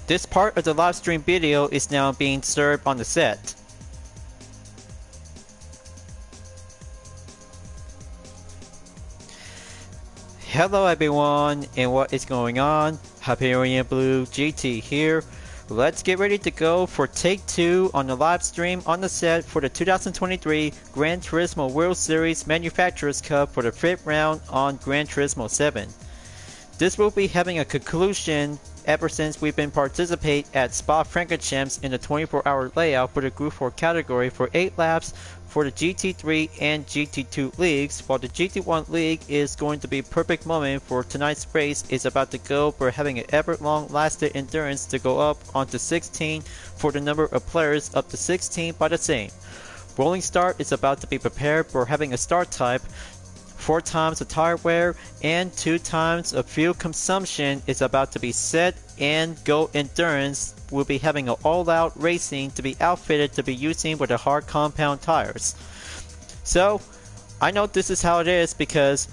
This part of the live stream video is now being served on the set. Hello everyone, and what is going on? Hyperion-Blue-GT here. Let's get ready to go for take 2 on the live stream on the set for the 2023 Gran Turismo World Series Manufacturers Cup for the 5th round on Gran Turismo 7. This will be having a conclusion ever since we've been participating at Spa-Francorchamps in the 24-hour layout for the Gr.4 category for 8 laps for the GT3 and GT2 leagues, while the GT1 league is going to be a perfect moment for tonight's race is about to go for having an ever long lasting endurance to go up onto 16 for the number of players up to 16 by the same. Rolling start is about to be prepared for having a start type. 4 times the tire wear and 2 times of fuel consumption is about to be set, and Go Endurance will be having an all-out racing to be outfitted to be using with the hard compound tires. So I know this is how it is because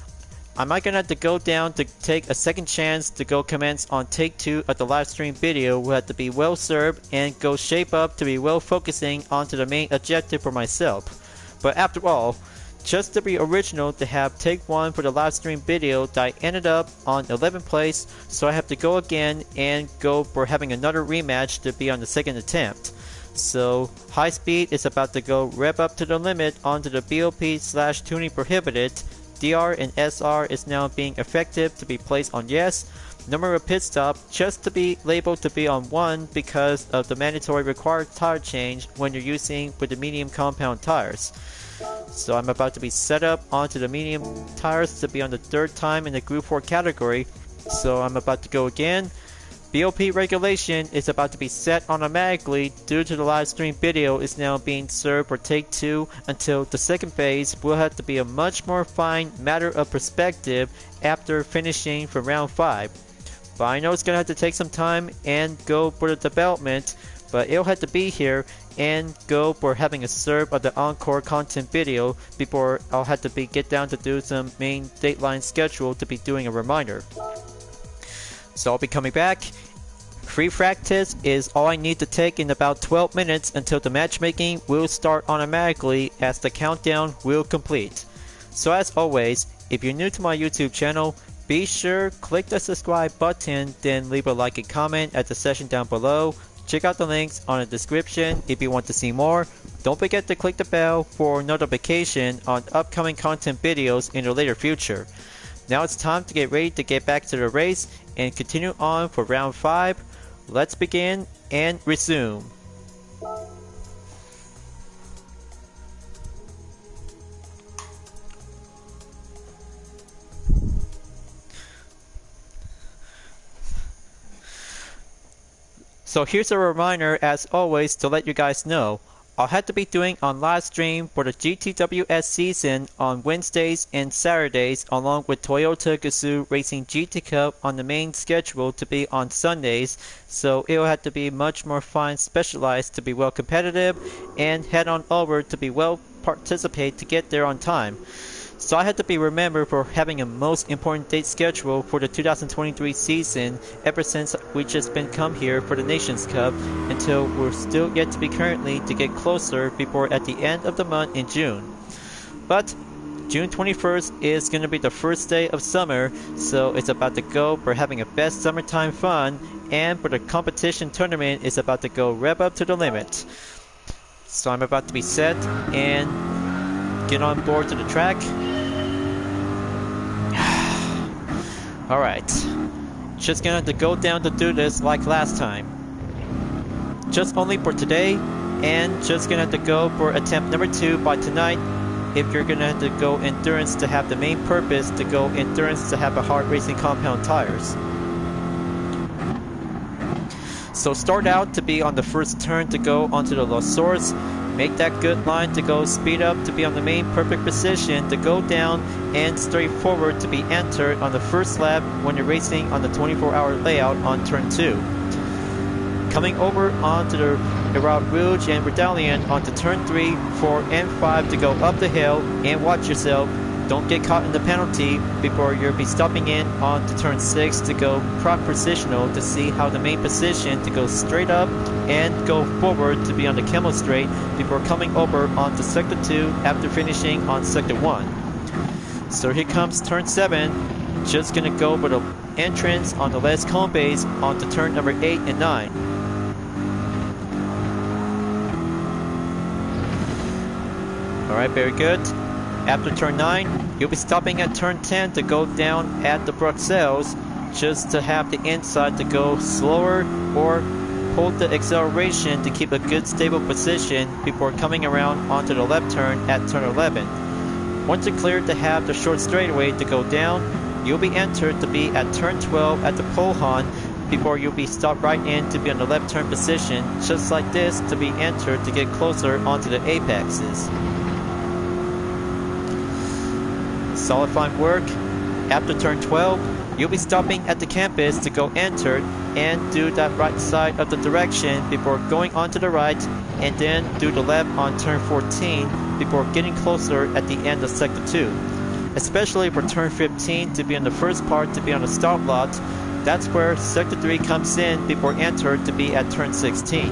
I might gonna have to go down to take a second chance to go commence on take 2 of the live stream video. Will have to be well served and go shape up to be well focusing onto the main objective for myself. But after all, just to be original to have take 1 for the live stream video that I ended up on 11th place, so I have to go again and go for having another rematch to be on the second attempt. So high speed is about to go rev up to the limit onto the BOP/tuning prohibited. DR and SR is now being effective to be placed on yes. Number of pit stop just to be labeled to be on 1 because of the mandatory required tire change when you're using with the medium compound tires. So I'm about to be set up onto the medium tires to be on the 3rd time in the Gr.4 category. So I'm about to go again. BOP regulation is about to be set automatically due to the live stream video is now being served for take 2 until the second phase will have to be a much more fine matter of perspective after finishing from round 5. But I know it's gonna have to take some time and go for the development, but it'll have to be here and go for having a serve of the encore content video before I'll have to be get down to do some main dateline schedule to be doing a reminder. So I'll be coming back. Free practice is all I need to take in about 12 minutes until the matchmaking will start automatically as the countdown will complete. So as always, if you're new to my YouTube channel, be sure click the subscribe button, then leave a like and comment at the section down below. Check out the links on the description if you want to see more. Don't forget to click the bell for notification on upcoming content videos in the later future. Now it's time to get ready to get back to the race and continue on for round 5. Let's begin and resume. So here's a reminder as always to let you guys know, I'll have to be doing on live stream for the GTWS season on Wednesdays and Saturdays along with Toyota Gazoo Racing GT Cup on the main schedule to be on Sundays, so it'll have to be much more fine specialized to be well competitive and head on over to be well participate to get there on time. So I had to be remembered for having a most important date schedule for the 2023 season ever since we just been come here for the Nations Cup until we're still yet to be currently to get closer before at the end of the month in June. But June 21st is going to be the first day of summer, so it's about to go for having a best summertime fun, and for the competition tournament is about to go rev up to the limit. So I'm about to be set and get on board to the track. Alright, just gonna have to go down to do this like last time. Just only for today, and just gonna have to go for attempt number 2 by tonight. If you're gonna have to go endurance to have the main purpose to go endurance to have a hard racing compound tires. So start out to be on the first turn to go onto the low source. Make that good line to go speed up to be on the main perfect position to go down and straight forward to be entered on the first lap when you're racing on the 24-hour layout on turn 2. Coming over onto the Route Rouge and Medallion onto turn 3, 4, and 5 to go up the hill, and watch yourself. don't get caught in the penalty before you'll be stopping in onto turn 6 to go prop positional to see how the main position to go straight up and go forward to be on the camel straight before coming over onto sector 2 after finishing on sector 1. So here comes turn 7, just gonna go for the entrance on the left cone base onto turn number 8 and 9. Alright, very good. After turn 9, you'll be stopping at turn 10 to go down at the Bruxelles, just to have the inside to go slower or hold the acceleration to keep a good stable position before coming around onto the left turn at turn 11. Once you're cleared to have the short straightaway to go down, you'll be entered to be at turn 12 at the pole horn before you'll be stopped right in to be on the left turn position, just like this, to be entered to get closer onto the apexes. Solid fine work. After turn 12, you'll be stopping at the campus to go enter and do that right side of the direction before going on to the right, and then do the left on turn 14 before getting closer at the end of sector 2. Especially for turn 15 to be on the first part to be on the start lot, that's where sector 3 comes in before enter to be at turn 16.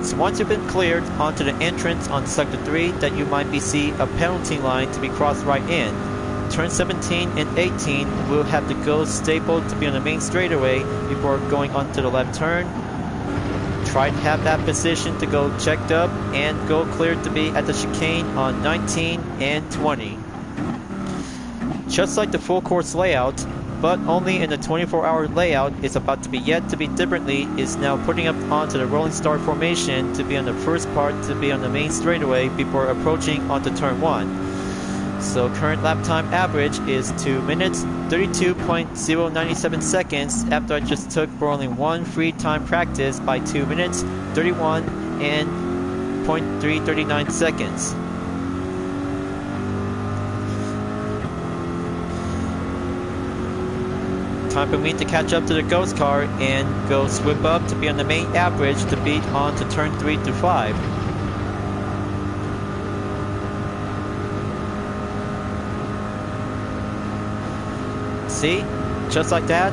So once you've been cleared onto the entrance on sector 3, that you might be see a penalty line to be crossed right in. Turn 17 and 18 will have to go stable to be on the main straightaway before going onto the left turn. Try to have that position to go checked up and go cleared to be at the chicane on 19 and 20. Just like the full course layout, but only in the 24-hour layout is about to be yet to be differently, is now putting up onto the rolling start formation to be on the first part to be on the main straightaway before approaching onto turn 1. So current lap time average is 2 minutes 32.097 seconds after I just took for only one free time practice by 2 minutes 31 and 0.339 seconds. Time for me to catch up to the ghost car and go swoop up to be on the main average to beat on to turn 3 to 5. See? Just like that,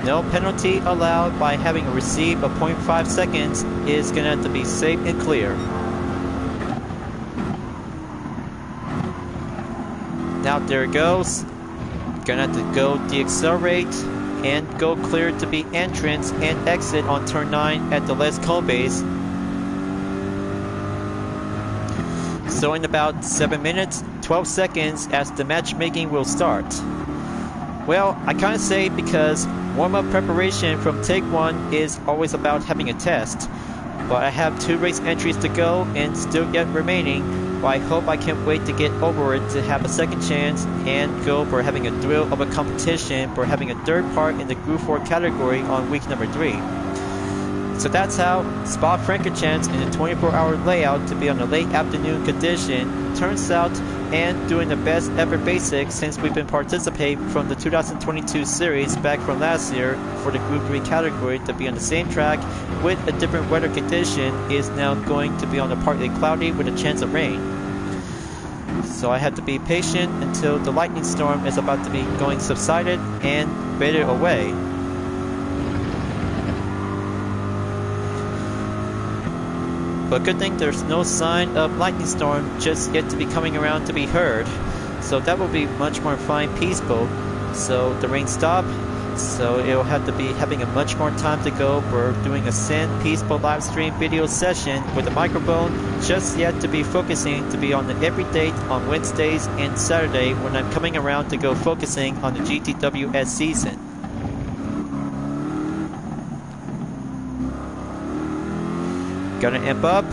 no penalty allowed by having a receive of 0.5 seconds is going to have to be safe and clear. Now there it goes. Gonna have to go deaccelerate and go clear to be entrance and exit on turn 9 at the left cone base. So in about 7 minutes 12 seconds as the matchmaking will start. Well, I kinda say because warm-up preparation from take 1 is always about having a test, but I have 2 race entries to go and still yet remaining. I hope I can't wait to get over it to have a second chance and go for having a thrill of a competition for having a third part in the Gr.4 category on week number 3. So that's how Spa-Francorchamps in the 24-hour layout to be on the late afternoon condition turns out, and doing the best ever basics since we've been participating from the 2022 series back from last year for the Group 3 category to be on the same track with a different weather condition is now going to be on a partly cloudy with a chance of rain. So I have to be patient until the lightning storm is about to be going subsided and faded away. But good thing there's no sign of lightning storm just yet to be coming around to be heard. So that will be much more fine peaceful. So the rain stopped. So it'll have to be having a much more time to go for doing a send peaceful live stream video session with a microphone just yet to be focusing to be on the every date on Wednesdays and Saturday when I'm coming around to go focusing on the GTWS season. Gonna amp up.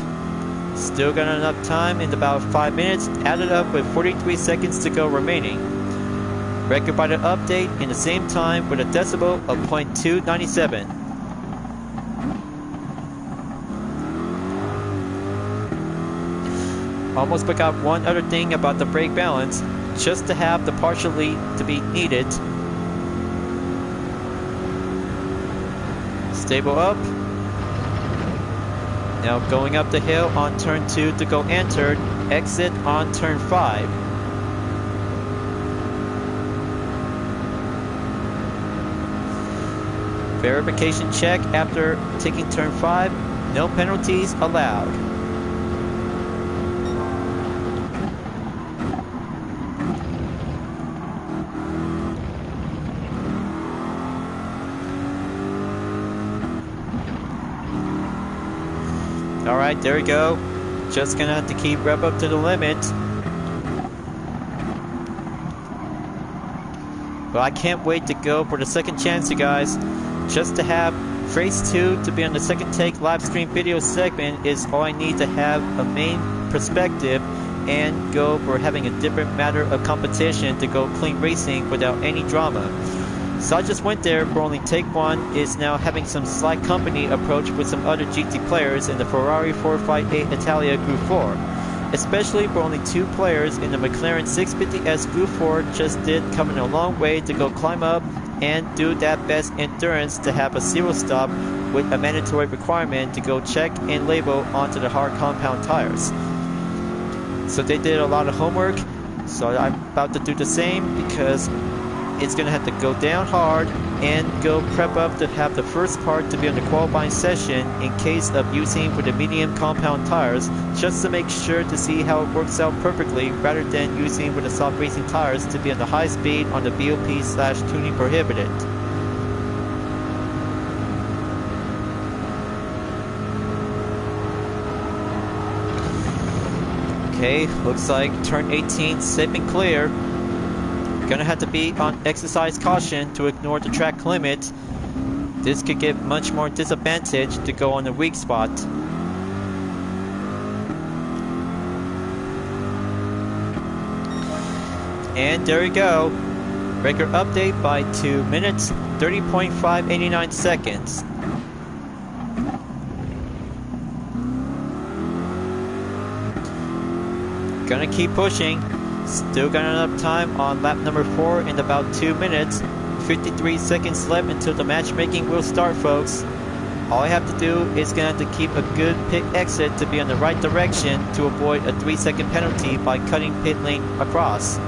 Still got enough time in about 5 minutes, added up with 43 seconds to go remaining. Record by the update in the same time with a decibel of 0.297. Almost forgot one other thing about the brake balance, just to have the partial lead to be needed. Stable up. Now going up the hill on turn 2 to go entered, exit on turn 5. Verification check after taking turn 5, no penalties allowed. Alright, there we go. Just gonna have to keep rev up to the limit. But I can't wait to go for the second chance, you guys. Just to have Race 2 to be on the second take live stream video segment is all I need to have a main perspective and go for having a different matter of competition to go clean racing without any drama. So I just went there for only take 1, is now having some slight company approach with some other GT players in the Ferrari 458 Italia Gr.4. Especially for only 2 players in the McLaren 650S Gr.4 just did come in a long way to go climb up and do that best endurance to have a 0 stop with a mandatory requirement to go check and label onto the hard compound tires. So they did a lot of homework, so I'm about to do the same because it's going to have to go down hard and go prep up to have the first part to be on the qualifying session in case of using for the medium compound tires, just to make sure to see how it works out perfectly rather than using with the soft racing tires to be on the high speed on the BOP/tuning prohibited. Okay, looks like turn 18 safe and clear. Gonna have to be on exercise caution to ignore the track limit. This could get much more disadvantage to go on the weak spot. And there we go. Record update by 2 minutes, 30.589 seconds. Gonna keep pushing. Still got enough time on lap number 4 in about 2 minutes. 53 seconds left until the matchmaking will start, folks. All I have to do is gonna have to keep a good pit exit to be in the right direction to avoid a 3-second penalty by cutting pit lane across.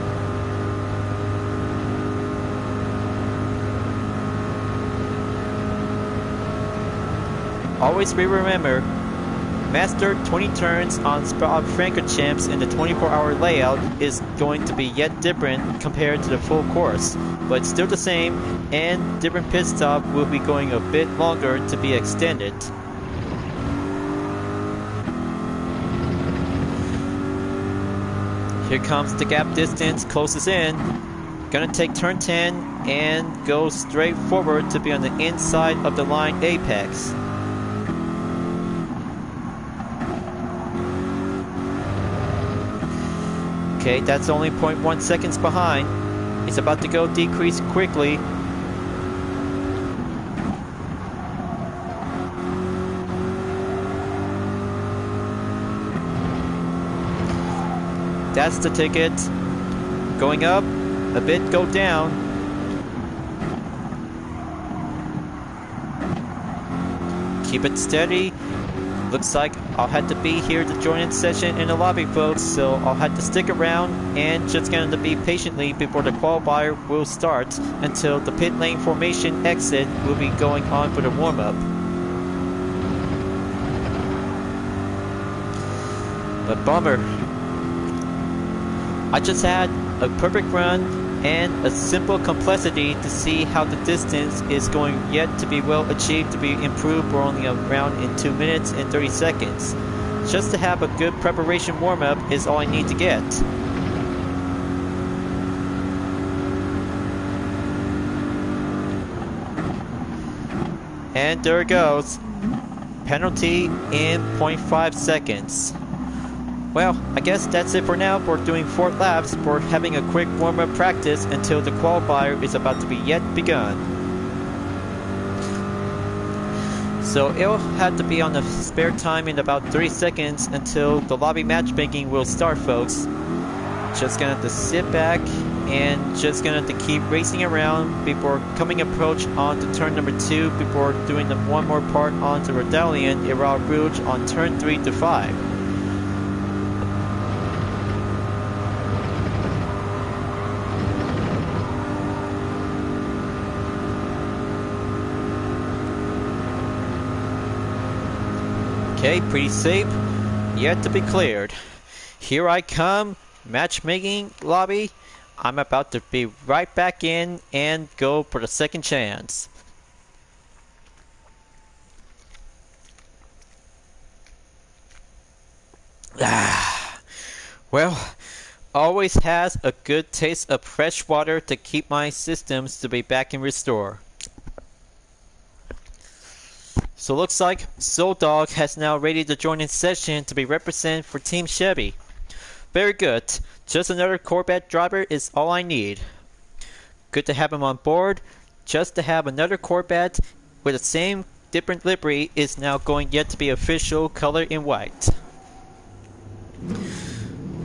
Always remember, master 20 turns on Spa-Francorchamps in the 24-hour layout is going to be yet different compared to the full course, but still the same, and different pit stop will be going a bit longer to be extended. Here comes the gap distance closest in. Gonna take turn 10 and go straight forward to be on the inside of the line apex. Okay, that's only 0.1 seconds behind. It's about to go decrease quickly. That's the ticket. Going up, a bit go down. Keep it steady. Looks like I'll have to be here to join in session in the lobby, folks, so I'll have to stick around and just going to be patiently before the qualifier will start until the pit lane formation exit will be going on for the warm-up. But bummer. I just had a perfect run and a simple complexity to see how the distance is going yet to be well achieved to be improved for only around in 2 minutes and 30 seconds. Just to have a good preparation warm-up is all I need to get. And there it goes. Penalty in 0.5 seconds. Well, I guess that's it for now for doing 4 laps for having a quick warm-up practice until the qualifier is about to be yet begun. So it'll have to be on the spare time in about 30 seconds until the lobby matchmaking will start, folks. Just gonna have to sit back and just gonna have to keep racing around before coming approach onto turn number 2 before doing the one more part onto Redalian Erard Rouge on turn 3 to 5. Okay, pretty safe, yet to be cleared. Here I come, matchmaking lobby. I'm about to be right back in and go for the second chance. Well, always has a good taste of fresh water to keep my systems to be back and restore. So looks like Soul Dog has now ready to join in session to be represented for Team Chevy. Very good. Just another Corvette driver is all I need. Good to have him on board. Just to have another Corvette with the same different livery is now going yet to be official color in white.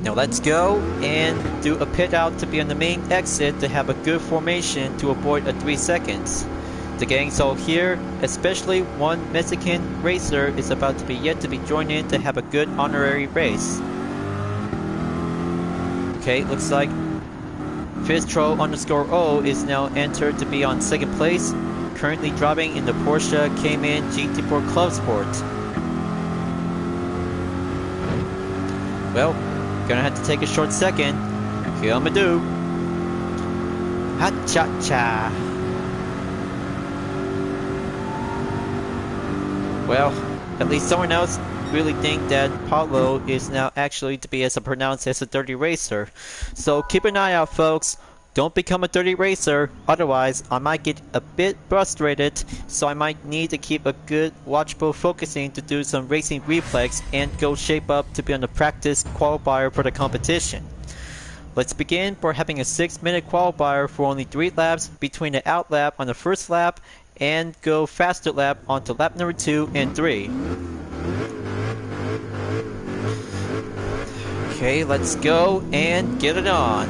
Now let's go and do a pit out to be on the main exit to have a good formation to avoid a 3 seconds. The gang's all here, especially one Mexican racer is about to be yet to be joined in to have a good honorary race. Okay, looks like Fizztro_O is now entered to be on second place, currently driving in the Porsche Cayman GT4 Club Sport. Well, gonna have to take a short second. Here I'ma do. Ha-cha-cha. Well, at least someone else really think that Paulo is now actually to be as pronounced as a dirty racer. So keep an eye out, folks. Don't become a dirty racer, otherwise I might get a bit frustrated, so I might need to keep a good watchful focusing to do some racing reflex and go shape up to be on the practice qualifier for the competition. Let's begin for having a 6-minute qualifier for only 3 laps between the out lap on the first lap and go faster lap onto lap number 2 and 3. Okay, let's go and get it on.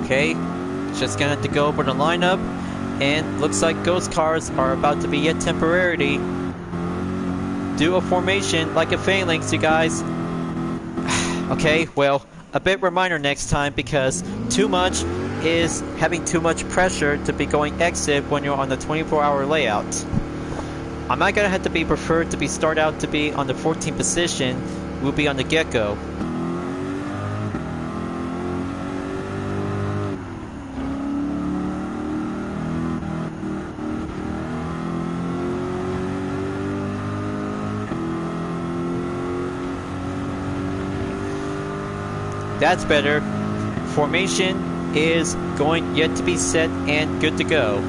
Okay, just gonna have to go over the lineup, and looks like ghost cars are about to be yet temporarily do a formation like a phalanx, you guys. Okay, well, a bit reminder next time, because too much is having too much pressure to be going exit when you're on the 24-hour layout. I might gonna have to be preferred to be start out to be on the 14th position, will be on the get-go. That's better. Formation is going yet to be set and good to go.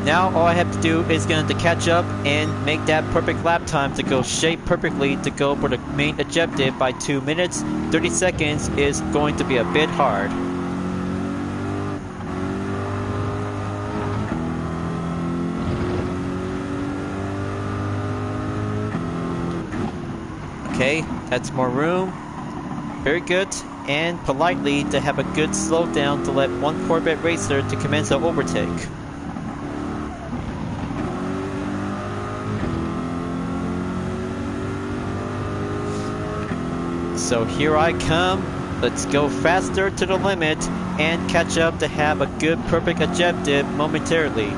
Now all I have to do is going to catch up and make that perfect lap time to go shape perfectly to go for the main objective by 2 minutes. 30 seconds is going to be a bit hard. Okay, that's more room. Very good. And politely to have a good slowdown to let one Corvette racer to commence an overtake. So here I come. Let's go faster to the limit and catch up to have a good perfect objective momentarily.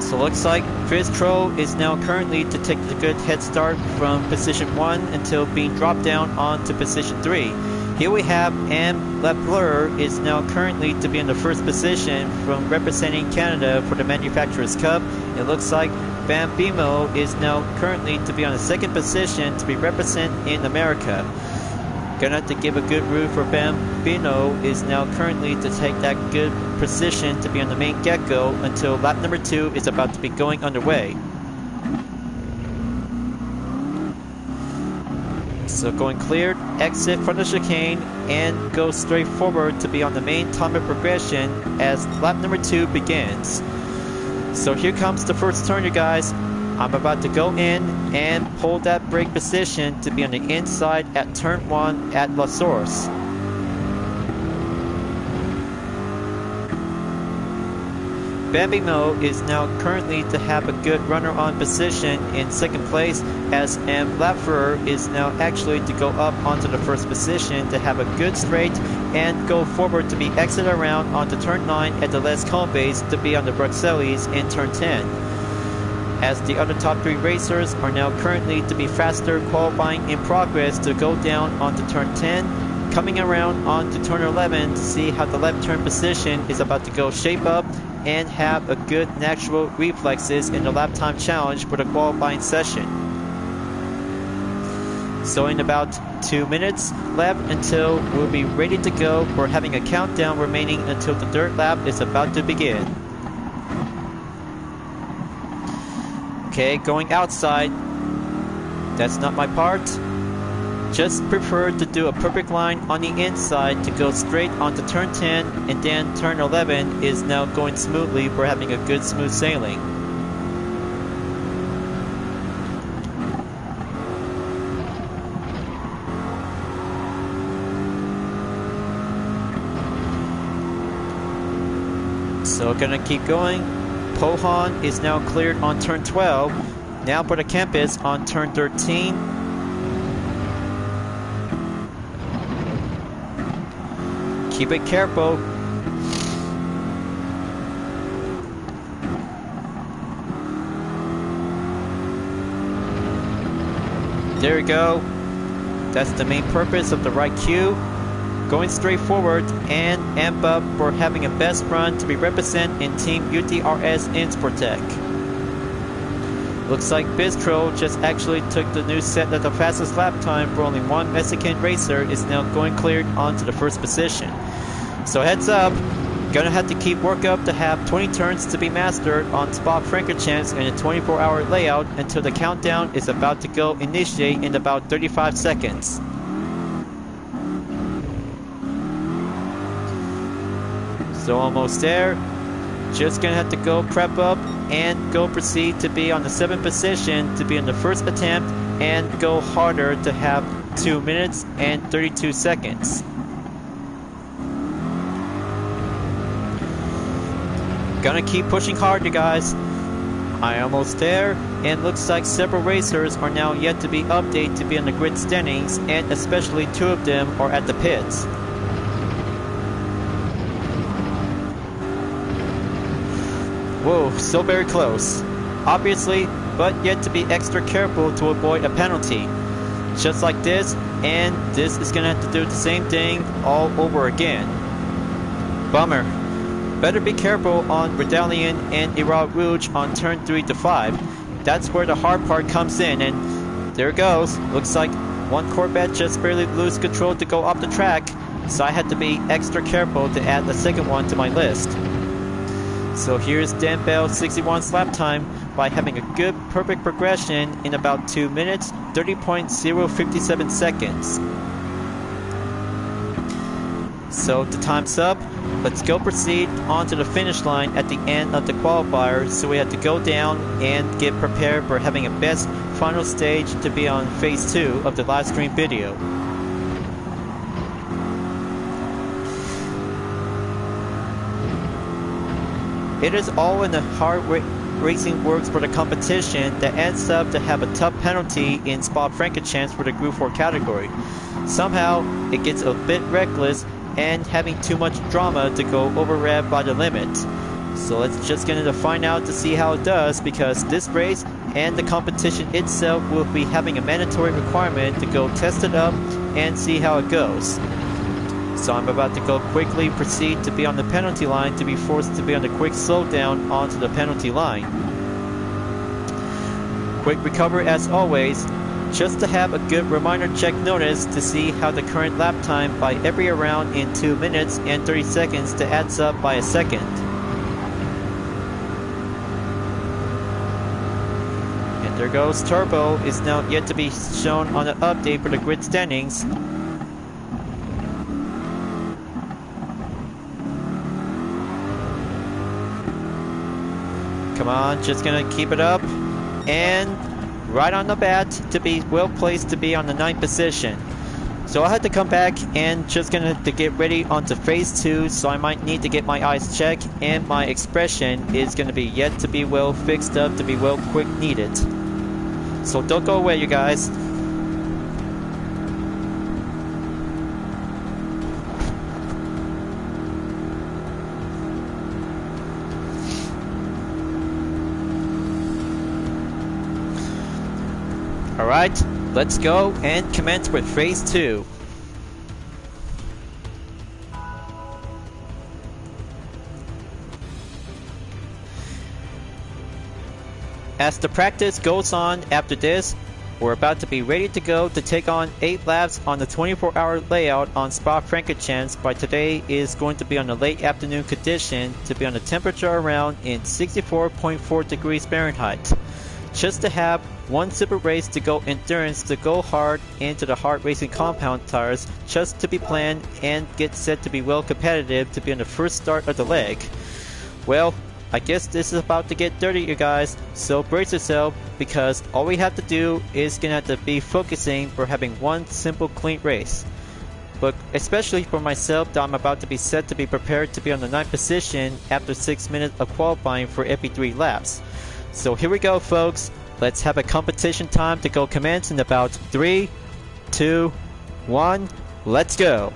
So looks like Fizztro is now currently to take the good head start from position 1 until being dropped down onto position 3. Here we have M. Lafleur is now currently to be in the first position from representing Canada for the Manufacturers Cup. It looks like Bambino is now currently to be on the second position to be represented in America. Gonna have to give a good route for Bambino is now currently to take that good position to be on the main get-go until lap number 2 is about to be going underway. So going cleared, exit from the chicane, and go straight forward to be on the main timer progression as lap number 2 begins. So here comes the first turn, you guys. I'm about to go in and hold that brake position to be on the inside at turn 1 at La Source. Bambino is now currently to have a good runner-on position in second place, as M. Laffer is now actually to go up onto the first position to have a good straight and go forward to be exit around onto turn 9 at the Les Combes to be on the Bruxelles in turn 10. As the other top 3 racers are now currently to be faster qualifying in progress to go down onto turn 10, coming around onto turn 11 to see how the left turn position is about to go shape up and have a good natural reflexes in the lap time challenge for the qualifying session. So in about 2 minutes left until we'll be ready to go. We're having a countdown remaining until the third lap is about to begin. Okay, going outside. That's not my part. Just prefer to do a perfect line on the inside to go straight onto turn 10, and then turn 11 is now going smoothly. We're having a good smooth sailing. So gonna keep going. Pohan is now cleared on turn 12. Now for the campus on turn 13. Keep it careful. There we go. That's the main purpose of the right cue. Going straight forward and amp up for having a best run to be represented in Team UTRS Insportec. Looks like Bistro just actually took the new set of the fastest lap time for only one Mexican racer is now going cleared onto the first position. So heads up, gonna have to keep work up to have 20 turns to be mastered on Spa-Francorchamps in a 24-hour layout until the countdown is about to go initiate in about 35 seconds. So almost there. Just gonna have to go prep up and go proceed to be on the 7th position to be in the first attempt and go harder to have 2 minutes and 32 seconds. Gonna keep pushing hard, you guys. I almost there, and looks like several racers are now yet to be updated to be on the grid standings, and especially 2 of them are at the pits. Whoa, so very close. Obviously, but yet to be extra careful to avoid a penalty. Just like this, and this is gonna have to do the same thing all over again. Bummer. Better be careful on Redalian and Iral Rouge on turn 3 to 5. That's where the hard part comes in, and there it goes. Looks like one Corvette just barely lose control to go off the track, so I had to be extra careful to add the second one to my list. So here's Dan Bell's 61's lap time by having a good perfect progression in about 2 minutes, 30.057 seconds. So the time's up. Let's go proceed onto the finish line at the end of the qualifier, so we have to go down and get prepared for having a best final stage to be on phase 2 of the live stream video. It is all in the hard racing works for the competition that ends up to have a tough penalty in Spa-Francorchamps for the Gr.4 category. Somehow it gets a bit reckless and having too much drama to go over rev by the limit. So let's just get into find out to see how it does, because this race and the competition itself will be having a mandatory requirement to go test it up and see how it goes. So I'm about to go quickly proceed to be on the penalty line to be forced to be on the quick slowdown onto the penalty line. quick recovery as always, just to have a good reminder check notice to see how the current lap time by every round in 2 minutes and 30 seconds to adds up by a second. And there goes Turbo, is now yet to be shown on the update for the grid standings. Come on, just gonna keep it up, and right on the bat to be well placed to be on the 9th position. So I had to come back and just gonna to get ready onto phase 2, so I might need to get my eyes checked, and my expression is gonna be yet to be well fixed up to be well quick needed. So don't go away, you guys. Alright, let's go and commence with phase 2. As the practice goes on after this, we're about to be ready to go to take on 8 laps on the 24-hour layout on Spa-Francorchamps. By today is going to be on the late afternoon condition to be on a temperature around in 64.4 degrees Fahrenheit. Just to have one super race to go endurance to go hard into the hard racing compound tires, just to be planned and get set to be well competitive to be on the first start of the leg. Well, I guess this is about to get dirty, you guys, so brace yourself, because all we have to do is gonna have to be focusing for having one simple clean race. But especially for myself, that I'm about to be set to be prepared to be on the 9th position after 6 minutes of qualifying for every 3 laps. So here we go, folks. Let's have a competition time to go commence in about 3, 2, 1, let's go!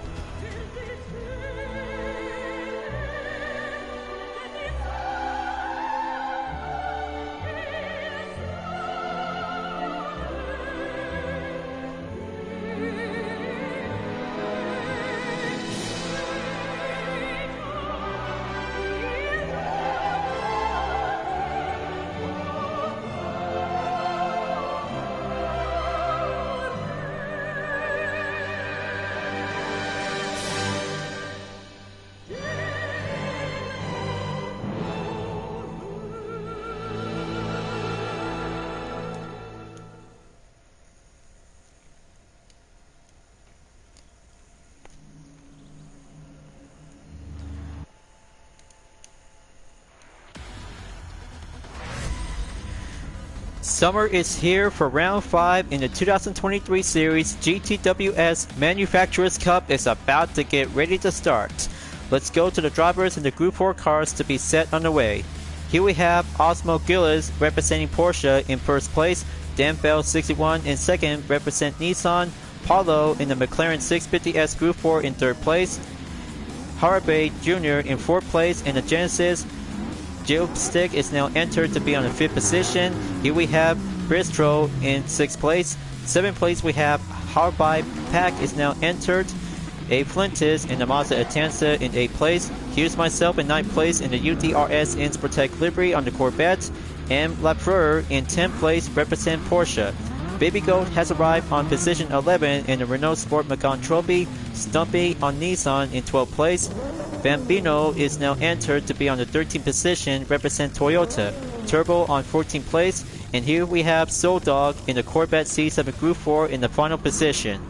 Summer is here for round 5 in the 2023 series. GTWS Manufacturers Cup is about to get ready to start. Let's go to the drivers in the Gr.4 cars to be set on the way. Here we have Osmo Gillis representing Porsche in first place, Dan Bell 61 in second represent Nissan, Paulo in the McLaren 650S Gr.4 in third place, Harabe Jr. in fourth place in the Genesis. Jill Stick is now entered to be on the 5th position. Here we have Bristro in 6th place. 7th place we have Harby Pack is now entered. A Flintis in the Mazda Atanza in 8th place. Here's myself in 9th place in the UDRS Insportec livery on the Corvette. And Lafleur in 10th place represent Porsche. Baby Goat has arrived on position 11 in the Renault Sport Megane Trophy. Stumpy on Nissan in 12th place. Bambino is now entered to be on the 13th position, represent Toyota. Turbo on 14th place, and here we have Soul Dog in the Corvette C7 Gr.4 in the final position.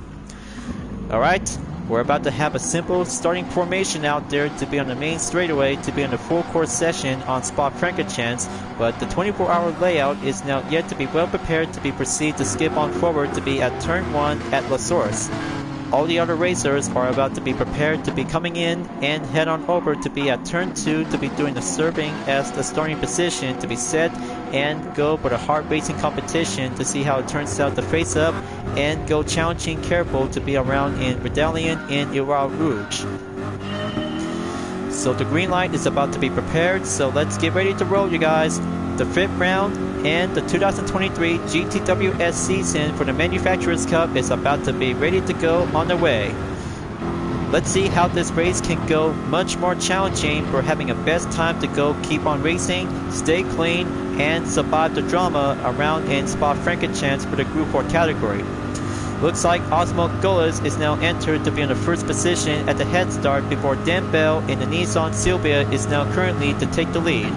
Alright, we're about to have a simple starting formation out there to be on the main straightaway to be on the full course session on Spa-Francorchamps, but the 24-hour layout is now yet to be well prepared to be proceed to skip on forward to be at turn 1 at La Source. All the other racers are about to be prepared to be coming in and head on over to be at turn 2 to be doing the serving as the starting position to be set and go for the hard racing competition to see how it turns out to face up and go challenging careful to be around in Redalion and Irois Rouge. So the green light is about to be prepared, so let's get ready to roll, you guys. The 5th round and the 2023 GTWS season for the Manufacturers Cup is about to be ready to go on the way. Let's see how this race can go much more challenging for having a best time to go keep on racing, stay clean, and survive the drama around in Spa-Francorchamps for the Group 4 category. Looks like Osmo Gullis is now entered to be in the first position at the head start before Dan Bell in the Nissan Silvia is now currently to take the lead.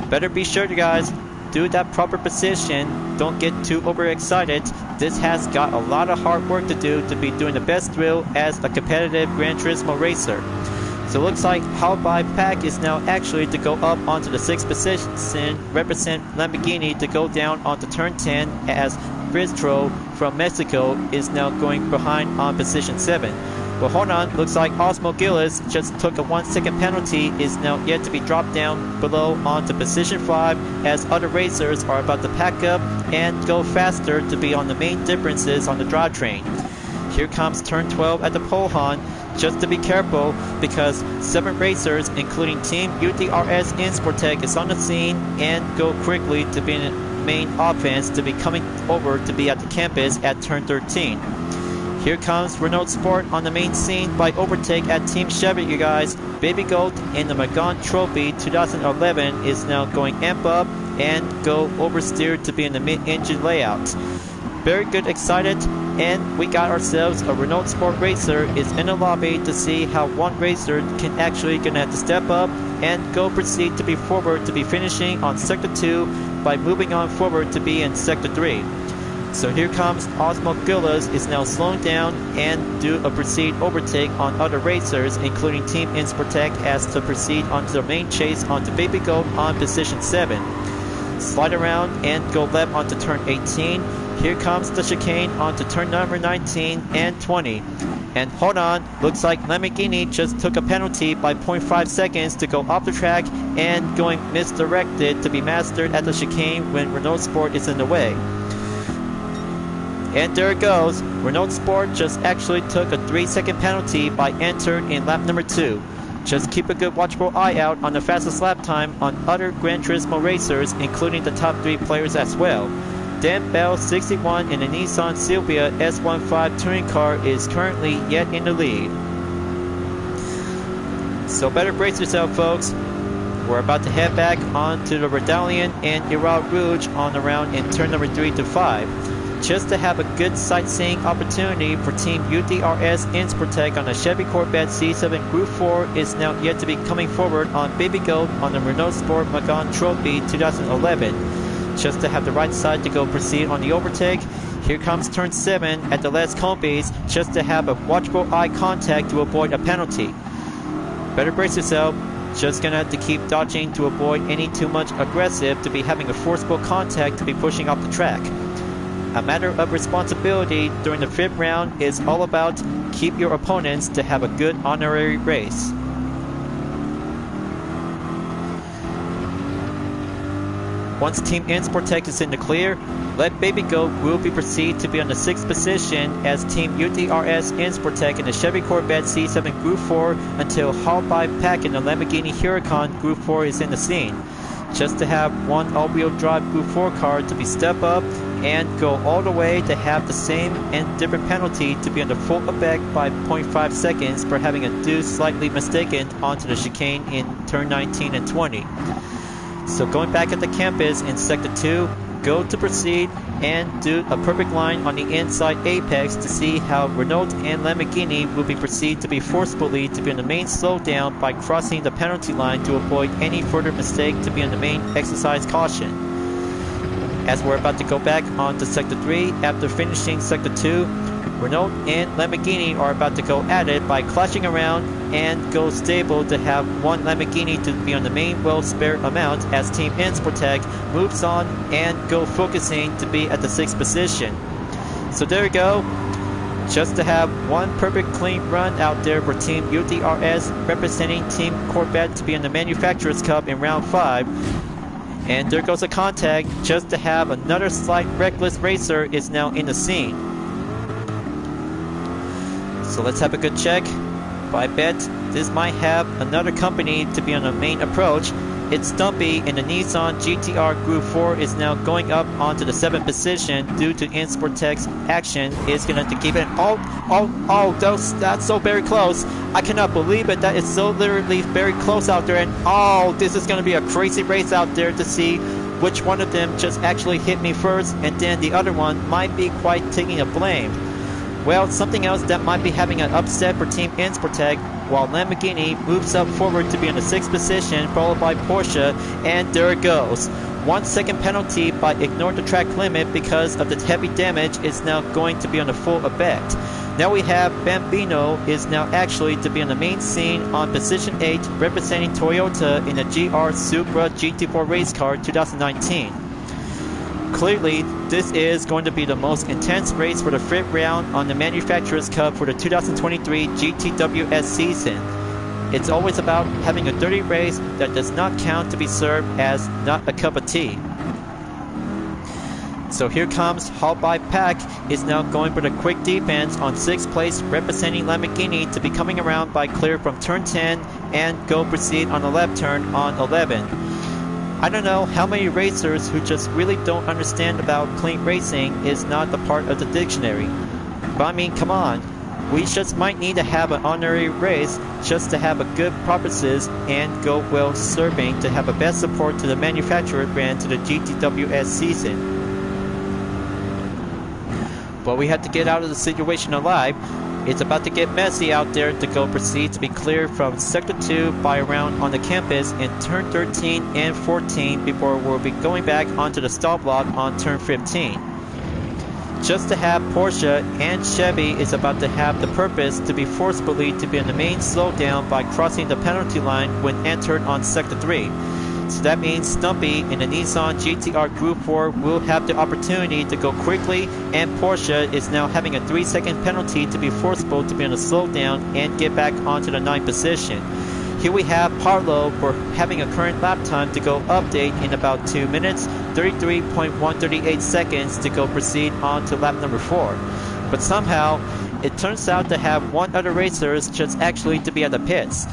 Better be sure, you guys, do that proper position, don't get too overexcited. This has got a lot of hard work to do to be doing the best thrill as a competitive Gran Turismo racer. So it looks like Halby Pack is now actually to go up onto the 6th position, represent Lamborghini to go down onto turn 10 as Bistro from Mexico is now going behind on position 7. But hold on, looks like Osmo Gillis just took a 1-second penalty, is now yet to be dropped down below onto position 5 as other racers are about to pack up and go faster to be on the main differences on the drivetrain. Here comes turn 12 at the Polhon, just to be careful because 7 racers including Team UDRS Insportec is on the scene and go quickly to be in the main offense to be coming over to be at the campus at turn 13. Here comes Renault Sport on the main scene by overtake at Team Chevy, you guys. Baby Goat in the Magon Trophy 2011 is now going amp up and go oversteered to be in the mid-engine layout. Very good, excited, and we got ourselves a Renault Sport racer is in the lobby to see how one racer can actually gonna have to step up and go proceed to be forward to be finishing on Sector 2 by moving on forward to be in Sector 3. So here comes Osmo Gillis is now slowing down and do a proceed overtake on other racers including Team Insportec as to proceed onto the main chase onto Baby Goat on position 7. Slide around and go left onto turn 18. Here comes the chicane onto turn number 19 and 20. And hold on, looks like Lamborghini just took a penalty by 0.5 seconds to go off the track and going misdirected to be mastered at the chicane when Renault Sport is in the way. And there it goes, Renault Sport just actually took a 3-second penalty by entering in lap number 2. Just keep a good watchful eye out on the fastest lap time on other Gran Turismo racers including the top 3 players as well. Dan Bell 61 in the Nissan Silvia S15 touring car is currently yet in the lead. So better brace yourself, folks. We're about to head back onto the Redalian and Iral Rouge on the round in turn number 3 to 5. Just to have a good sightseeing opportunity for Team UDRS Insportec on the Chevy Corvette C7 Group 4 is now yet to be coming forward on Baby Goat on the Renault Sport Magon Trophy 2011. Just to have the right side to go proceed on the overtake. Here comes turn 7 at the Les Combes, just to have a watchful eye contact to avoid a penalty. Better brace yourself, just gonna have to keep dodging to avoid any too much aggressive to be having a forceful contact to be pushing off the track. A matter of responsibility during the 5th round is all about keep your opponents to have a good honorary race. Once Team Insportec is in the clear, let Baby Goat will be proceed to be on the 6th position as Team UDRS Insportec in the Chevy Corvette C7 Group 4 until Halby Pack in the Lamborghini Huracan Group 4 is in the scene. Just to have one all-wheel drive Group 4 car to be step up and go all the way to have the same and different penalty to be under full effect by 0.5 seconds for having a do slightly mistaken onto the chicane in turn 19 and 20. So going back at the campus in Sector 2, go to proceed and do a perfect line on the inside apex to see how Renault and Lamborghini will be proceed to be forcefully to be in the main slowdown by crossing the penalty line to avoid any further mistake to be in the main exercise caution. As we're about to go back on to Sector 3 after finishing Sector 2, Renault and Lamborghini are about to go at it by clashing around and go stable to have one Lamborghini to be on the main well spare amount as Team Insportec moves on and go focusing to be at the 6th position. So there you go. Just to have one perfect clean run out there for Team UDRS representing Team Corvette to be in the Manufacturers Cup in round 5. And there goes a contact just to have another slight reckless racer is now in the scene. So let's have a good check. I bet this might have another company to be on the main approach it's Stumpy in the Nissan GTR Group 4 is now going up onto the 7th position due to Insportec's action. Is going to keep it. Oh, that's so very close. I cannot believe it. That is so literally very close out there. And oh, this is going to be a crazy race out there to see which one of them just actually hit me first, and then the other one might be quite taking a blame. Well, something else that might be having an upset for Team Insportec, while Lamborghini moves up forward to be in the 6th position, followed by Porsche, and there it goes. 1 second penalty by ignoring the track limit because of the heavy damage is now going to be on the full effect. Now we have Bambino is now actually to be on the main scene on position 8, representing Toyota in the GR Supra GT4 race car 2019. Clearly, this is going to be the most intense race for the 5th round on the Manufacturers' Cup for the 2023 GTWS season. It's always about having a dirty race that does not count to be served as not a cup of tea. So here comes Halt by Pack is now going for the quick defense on 6th place, representing Lamborghini to be coming around by clear from turn 10 and go proceed on the left turn on 11. I don't know how many racers who just really don't understand about clean racing is not the part of the dictionary. But I mean, come on. We just might need to have an honorary race just to have a good purposes and go well serving to have a best support to the manufacturer brand to the GTWS season. But we have to get out of the situation alive. It's about to get messy out there to go proceed to be cleared from Sector 2 by around on the campus in turn 13 and 14 before we'll be going back onto the stall block on turn 15. Just to have Porsche and Chevy is about to have the purpose to be forcefully to be in the main slowdown by crossing the penalty line when entered on Sector 3. So that means Stumpy in the Nissan GTR Group 4 will have the opportunity to go quickly, and Porsche is now having a 3-second penalty to be forceful to be on a slowdown and get back onto the 9th position. Here we have Parlo for having a current lap time to go update in about 2 minutes, 33.138 seconds to go proceed on to lap number 4. But somehow, it turns out to have one other racer just actually to be at the pits.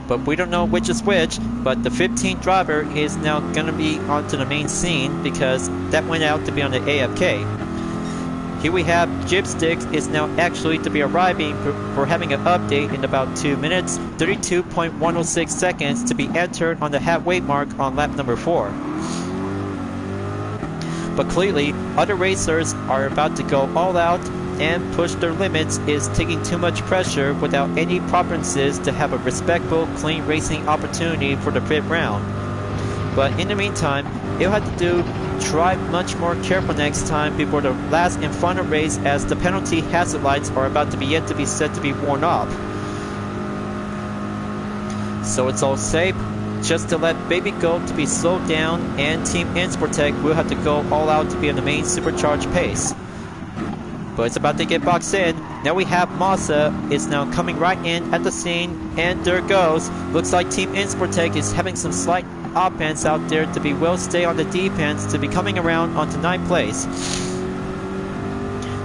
But we don't know which is which, but the 15th driver is now going to be onto the main scene because that went out to be on the AFK. Here we have Jibstick is now actually to be arriving for having an update in about 2 minutes, 32.106 seconds to be entered on the halfway mark on lap number 4. But clearly, other racers are about to go all out and push their limits is taking too much pressure without any preferences to have a respectful, clean racing opportunity for the 5th round. But in the meantime, you'll have to try much more careful next time before the last and final race as the penalty hazard lights are about to be yet to be set to be worn off. So it's all safe, just to let Baby Goat to be slowed down, and Team Insportec will have to go all out to be on the main supercharged pace. But it's about to get boxed in. Now we have Massa is now coming right in at the scene, and there it goes. Looks like Team Insportec is having some slight offense out there to be well stay on the defense to be coming around onto 9th place.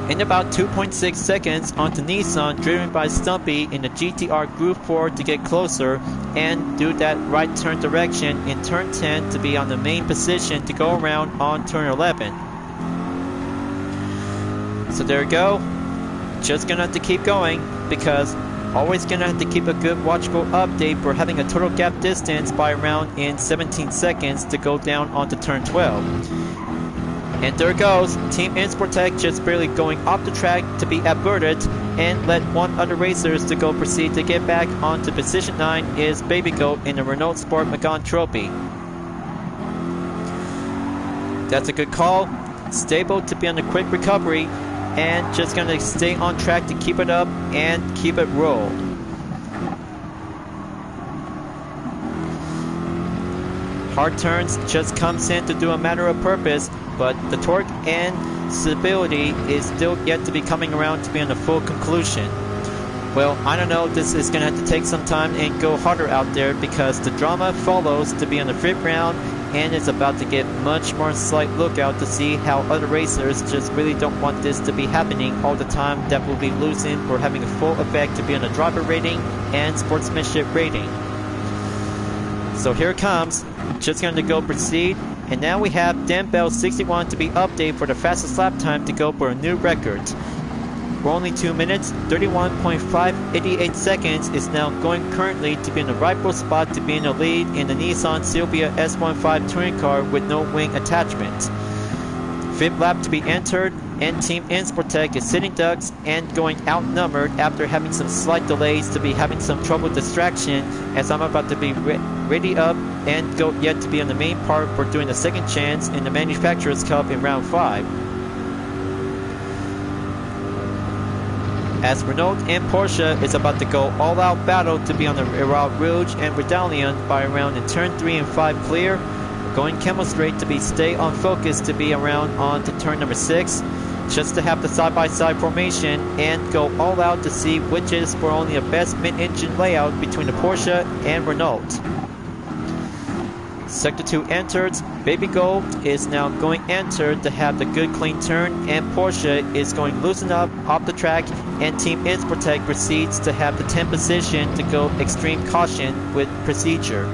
In about 2.6 seconds onto Nissan, driven by Stumpy in the GTR Group 4 to get closer and do that right turn direction in turn 10 to be on the main position to go around on turn 11. So there we go. Just gonna have to keep going because always gonna have to keep a good watchful update for having a total gap distance by around in 17 seconds to go down onto turn 12. And there it goes. Team Insportec just barely going off the track to be averted and let one other racers to go proceed to get back onto position 9 is Baby Goat in the Renault Sport Megane Trophy. That's a good call. Stable to be on a quick recovery and just gonna stay on track to keep it up and keep it roll. Hard turns just comes in to do a matter of purpose, but the torque and stability is still yet to be coming around to be on a full conclusion. Well, I don't know, this is gonna have to take some time and go harder out there because the drama follows to be on the 5th round, and it's about to get much more slight lookout to see how other racers just really don't want this to be happening all the time. That will be losing for having a full effect to be on the driver rating and sportsmanship rating. So here it comes, just going to go proceed, and now we have Gr.4 to be updated for the fastest lap time to go for a new record. For only 2 minutes, 31.588 seconds is now going currently to be in the rightful spot to be in the lead in the Nissan Silvia S15 touring car with no wing attachment. 5th lap to be entered, and Team Insportec is sitting ducks and going outnumbered after having some slight delays to be having some trouble distraction, as I'm about to be ready up and go yet to be on the main part for doing the second chance in the Manufacturers Cup in round 5. As Renault and Porsche is about to go all-out battle to be on the Route Rouge and Redalion by around in turn 3 and 5 clear, going camel straight to be stay on focus to be around on to turn number 6, just to have the side-by-side formation and go all out to see which is for only a best mid-engine layout between the Porsche and Renault. Sector 2 entered, Baby Gold is now going entered to have the good clean turn, and Porsche is going loosen up off the track, and Team Insportec proceeds to have the 10th position to go extreme caution with procedure.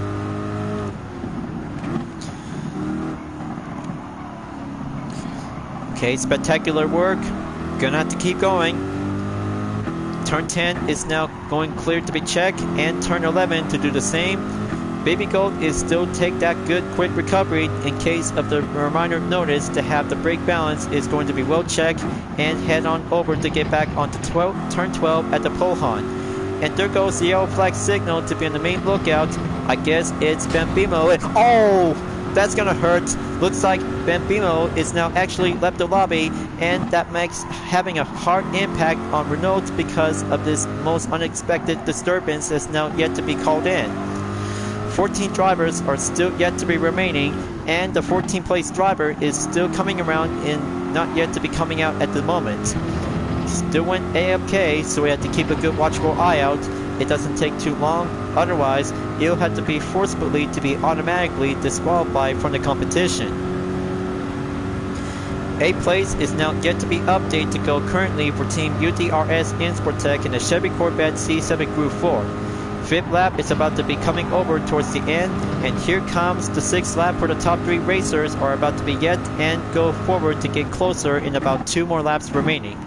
Okay, spectacular work, gonna have to keep going. Turn 10 is now going clear to be checked, and turn 11 to do the same. Baby Gold is still take that good quick recovery in case of the reminder notice to have the brake balance is going to be well checked, and head on over to get back onto turn 12 at the pole horn. And there goes the yellow flag signal to be on the main lookout. I guess it's Bambino. Oh, that's gonna hurt. Looks like Bambino is now actually left the lobby, and that makes having a hard impact on Renault because of this most unexpected disturbance that's now yet to be called in. 14 drivers are still yet to be remaining, and the 14th place driver is still coming around and not yet to be coming out at the moment. Still went AFK, so we have to keep a good watchful eye out. It doesn't take too long, otherwise he'll have to be forcibly to be automatically disqualified from the competition. 8th place is now yet to be updated to go currently for Team UDRS Insportec in the Chevy Corvette C7 Gr.4. 5th lap is about to be coming over towards the end, and here comes the 6th lap for the top 3 racers are about to be yet and go forward to get closer in about 2 more laps remaining.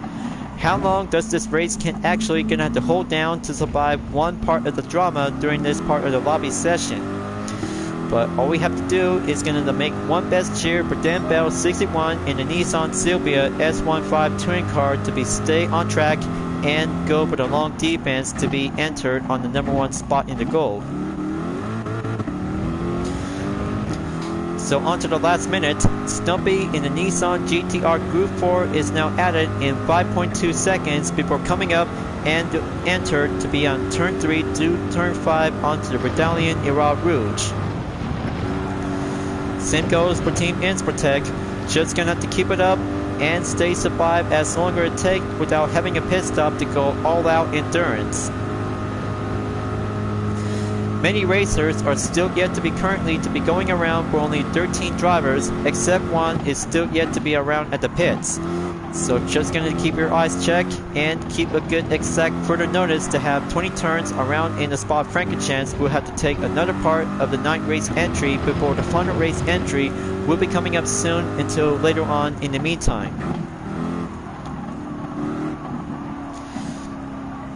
How long does this race can actually gonna have to hold down to survive one part of the drama during this part of the lobby session? But all we have to do is gonna make one best cheer for Gr.61 in the Nissan Silvia S15 touring car to be stay on track and go for the long defense to be entered on the number 1 spot in the gold. So on to the last minute, Stumpy in the Nissan GTR Gr.4 is now added in 5.2 seconds before coming up and entered to be on turn 3 to turn 5 onto the Redalion Route Rouge. Same goes for Team Insportec, just gonna have to keep it up and stay survive as longer it takes without having a pit stop to go all out endurance. Many racers are still yet to be currently to be going around for only 13 drivers, except one is still yet to be around at the pits. So just gonna keep your eyes checked and keep a good exact further notice to have 20 turns around in the Spa-Francorchamps. We'll have to take another part of the night race entry before the final race entry will be coming up soon until later on in the meantime.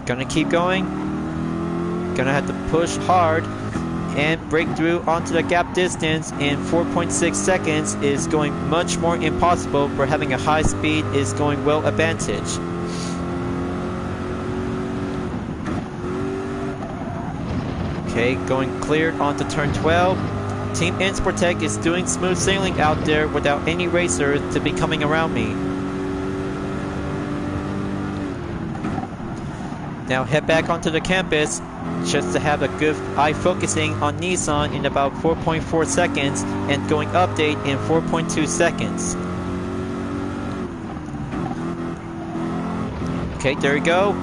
Gonna keep going. Gonna have to push hard and break through onto the gap distance in 4.6 seconds is going much more impossible for having a high speed is going well advantage. Okay, going cleared onto turn 12. Team Insportec is doing smooth sailing out there without any racer to be coming around me. Now head back onto the campus just to have a good eye focusing on Nissan in about 4.4 seconds and going update in 4.2 seconds. Okay, there we go.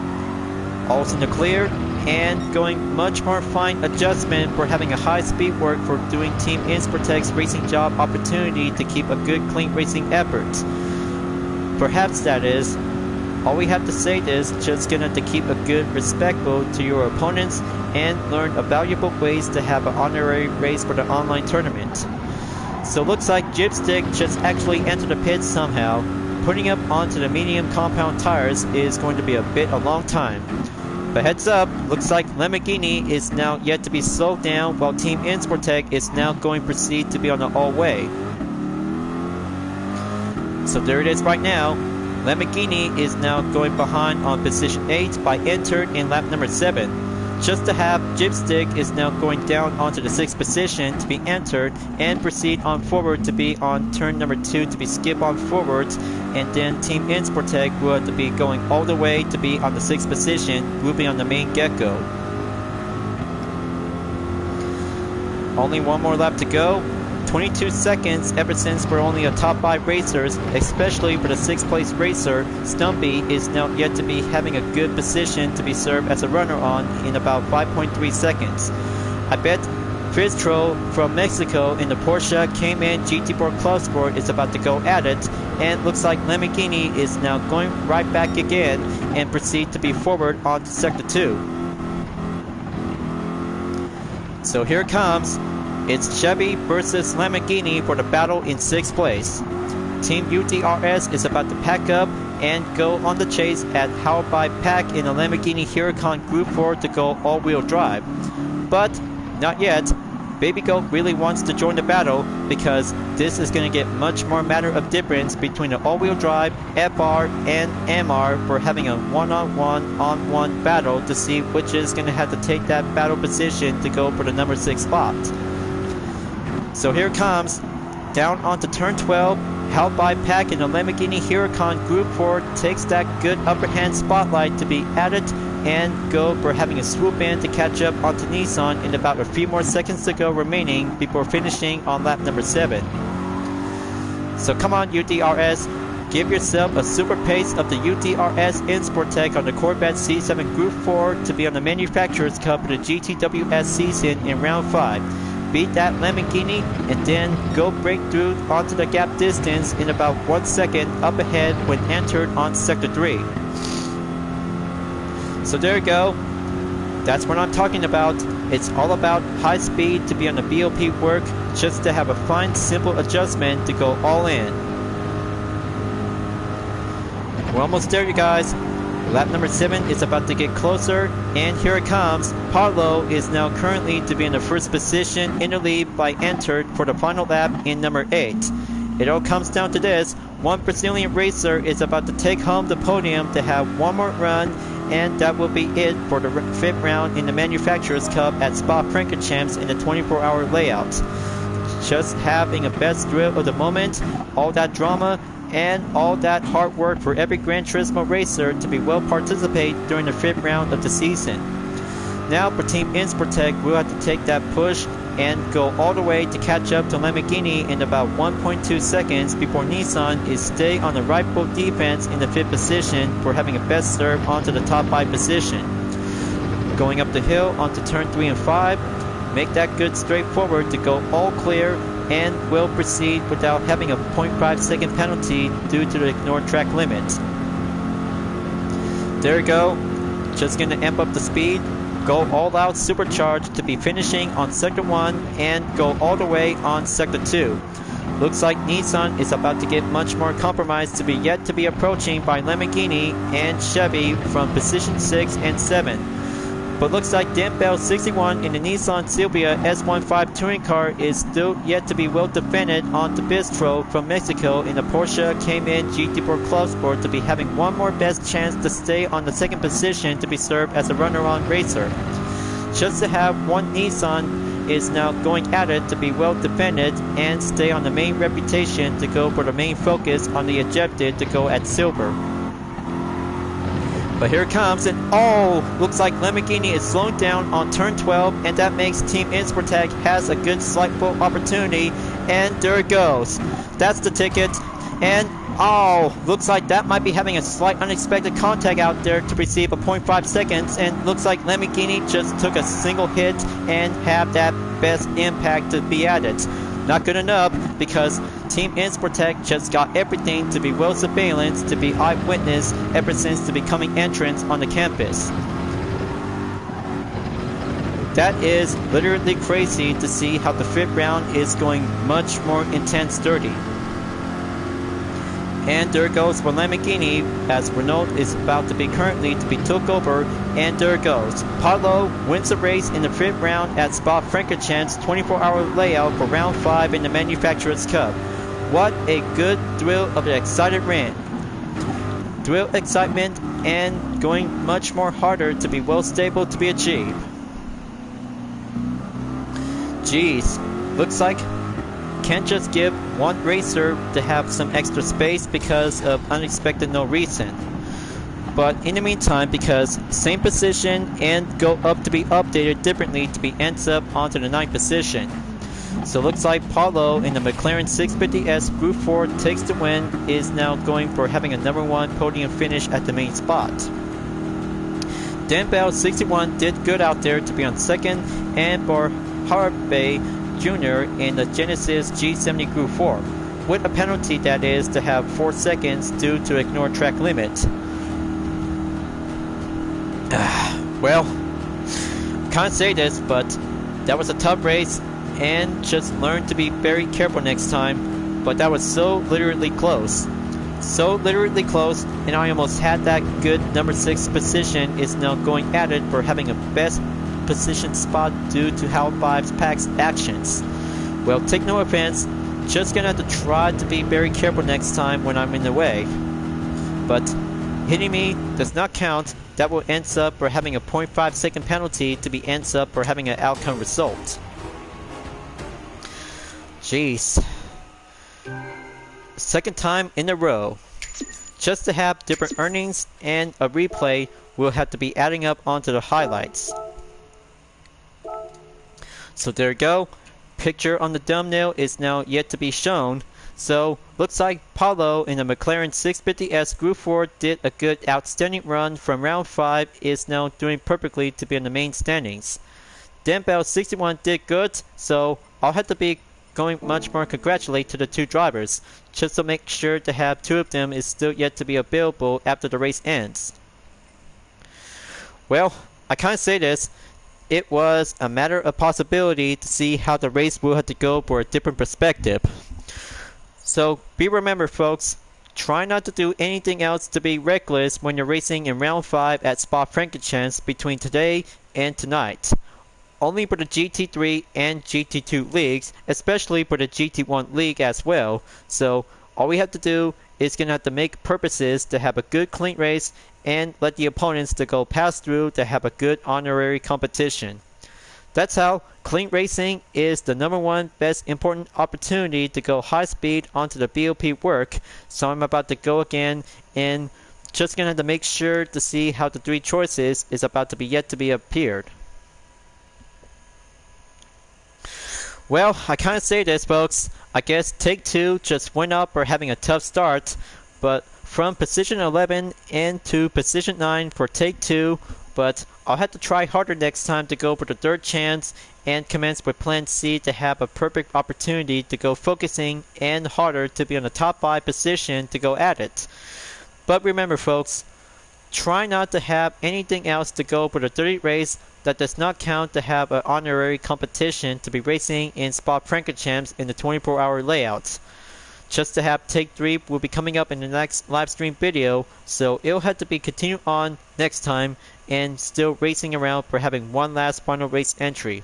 All's in the clear. And going much more fine adjustment for having a high speed work for doing Team Insportec's racing job opportunity to keep a good clean racing effort. Perhaps that is all we have to say is just gonna to keep a good respectful to your opponents and learn a valuable ways to have an honorary race for the online tournament. So looks like Gypstick just actually entered the pit somehow. Putting up onto the medium compound tires is going to be a long time. But heads up, looks like Lamborghini is now yet to be slowed down while Team Insportec is now going to proceed to be on the all-way. So there it is right now. Lamborghini is now going behind on position 8 by entered in lap number 7. Just to have Gypstick is now going down onto the 6th position to be entered and proceed on forward to be on turn number 2 to be skip on forwards, and then Team Insportec would be going all the way to be on the 6th position, will be on the main get-go. Only one more lap to go. 22 seconds ever since we're only a top 5 racers, especially for the 6th place racer. Stumpy is now yet to be having a good position to be served as a runner on in about 5.3 seconds. I bet Fistro from Mexico in the Porsche Cayman GT4 Club Sport is about to go at it, and looks like Lamborghini is now going right back again and proceed to be forward on to sector 2. So here it comes. It's Chevy versus Lamborghini for the battle in 6th place. Team UDRS is about to pack up and go on the chase at Powered by Pack in a Lamborghini Huracan Group 4 to go all-wheel drive. But not yet. Baby Goat really wants to join the battle because this is going to get much more matter of difference between the all-wheel drive, FR, and MR for having a one-on-one battle to see which is going to have to take that battle position to go for the number 6 spot. So here it comes, down onto turn 12, held by Pack in the Lamborghini Huracan Group 4 takes that good upper hand spotlight to be added and go for having a swoop in to catch up onto Nissan in about a few more seconds to go remaining before finishing on lap number 7. So come on UDRS, give yourself a super pace of the UDRS Insportec on the Corvette C7 Group 4 to be on the Manufacturers Cup of the GTWS season in round 5. Beat that Lamborghini and then go break through onto the gap distance in about 1 second up ahead when entered on sector 3. So there you go. That's what I'm talking about. It's all about high speed to be on the BOP work, just to have a fine simple adjustment to go all in. We're almost there, you guys. Lap number 7 is about to get closer, and here it comes. Parlo is now currently to be in the 1st position in the lead by entered for the final lap in number 8. It all comes down to this. One Brazilian racer is about to take home the podium to have one more run, and that will be it for the 5th round in the Manufacturers Cup at Spa-Francorchamps in the 24-hour layout. Just having a best thrill of the moment, all that drama, and all that hard work for every Gran Turismo racer to be well participate during the 5th round of the season. Now for Team Insportec, we'll have to take that push and go all the way to catch up to Lamborghini in about 1.2 seconds before Nissan is stay on the right full defense in the 5th position for having a best serve onto the top 5 position. Going up the hill onto turn 3 and 5, make that good straight forward to go all clear and will proceed without having a 0.5 second penalty due to the ignored track limit. There you go. Just going to amp up the speed, go all out supercharged to be finishing on sector 1 and go all the way on sector 2. Looks like Nissan is about to get much more compromised to be yet to be approaching by Lamborghini and Chevy from position 6 and 7. But looks like Dembell 61 in the Nissan Silvia S15 touring car is still yet to be well defended onto Bistro from Mexico in the Porsche Cayman GT4 Club Sport to be having one more best chance to stay on the 2nd position to be served as a runner-on racer. Just to have one Nissan is now going at it to be well defended and stay on the main reputation to go for the main focus on the objective to go at silver. But here it comes, and oh, looks like Lamborghini is slowing down on turn 12, and that makes Team Insportec has a good slight full opportunity, and there it goes. That's the ticket, and oh, looks like that might be having a slight unexpected contact out there to receive a 0.5 seconds, and looks like Lamborghini just took a single hit and have that best impact to be added. not good enough because Team Insportec just got everything to be well surveillance, to be eyewitness ever since the becoming entrance on the campus. That is literally crazy to see how the 5th round is going much more intense dirty. And there goes Lamborghini as Renault is about to be currently to be took over, and there goes. Paulo wins the race in the 5th round at Spa-Francorchamps 24-hour layout for round 5 in the Manufacturers Cup. What a good thrill of an excited run. Thrill, excitement, and going much more harder to be well stable to be achieved. Geez, looks like can't just give one racer to have some extra space because of unexpected no reason. But in the meantime, because same position and go up to be updated differently to be ends up onto the 9th position. So looks like Paulo in the McLaren 650S Gr.4 takes the win, is now going for having a number 1 podium finish at the main spot. Dan Bell 61 did good out there to be on 2nd, and for Harvey Jr. in the Genesis G70 Gr.4, with a penalty that is to have 4 seconds due to ignore track limit. Well, can't say this, but that was a tough race, and just learn to be very careful next time. But that was so literally close. So literally close, and I almost had that good number 6 position is now going at it for having a best position spot due to Hal 5's Pack's actions. Well, take no offense, just gonna have to try to be very careful next time when I'm in the way. But hitting me does not count. That will end up for having a 0.5 second penalty to be ends up for having an outcome result. Jeez. 2nd time in a row. Just to have different earnings and a replay will have to be adding up onto the highlights. So there you go. Picture on the thumbnail is now yet to be shown. So looks like Paulo in the McLaren 650S Gr.4 did a good outstanding run from round 5, is now doing perfectly to be in the main standings. Dan Bell 61 did good, so I'll have to be going much more congratulate to the 2 drivers, just to make sure to have 2 of them is still yet to be available after the race ends. Well, I can't say this. It was a matter of possibility to see how the race will have to go for a different perspective. So be remembered, folks, try not to do anything else to be reckless when you're racing in round 5 at Spa-Francorchamps between today and tonight. Only for the GT3 and GT2 leagues, especially for the GT1 league as well. So all we have to do is going to have to make purposes to have a good clean race and let the opponents to go pass through to have a good honorary competition. That's how clean racing is the number 1 best important opportunity to go high speed onto the BOP work. So I'm about to go again and just going to have to make sure to see how the 3 choices is about to be yet to be appeared. Well, I can't say this, folks. I guess Take 2 just went up for having a tough start, but from position 11 into position 9 for Take 2, but I'll have to try harder next time to go for the 3rd chance and commence with Plan C to have a perfect opportunity to go focusing and harder to be on the top 5 position to go at it. But remember, folks, try not to have anything else to go for the 30th race that does not count to have an honorary competition to be racing in Spa-Francorchamps in the 24-hour layouts. Just to have Take 3 will be coming up in the next live stream video, so it'll have to be continued on next time and still racing around for having one last final race entry.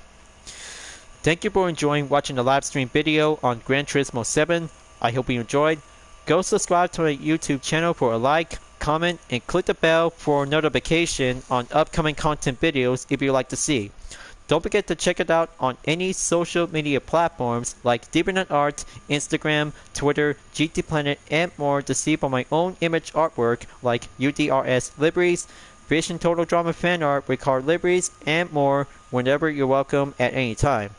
Thank you for enjoying watching the live stream video on Gran Turismo 7. I hope you enjoyed. Go subscribe to my YouTube channel for a like, comment, and click the bell for notification on upcoming content videos if you'd like to see. Don't forget to check it out on any social media platforms like DeviantArt, Instagram, Twitter, GT Planet, and more to see for my own image artwork like UDRS liveries, Vision Total Drama fan art with car liveries, and more whenever you're welcome at any time.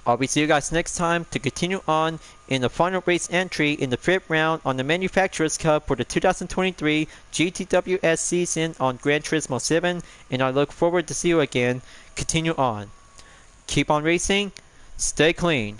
I'll be see you guys next time to continue on in the final race entry in the 5th round on the Manufacturers Cup for the 2023 GTWS season on Gran Turismo 7, and I look forward to see you again. Continue on. Keep on racing. Stay clean.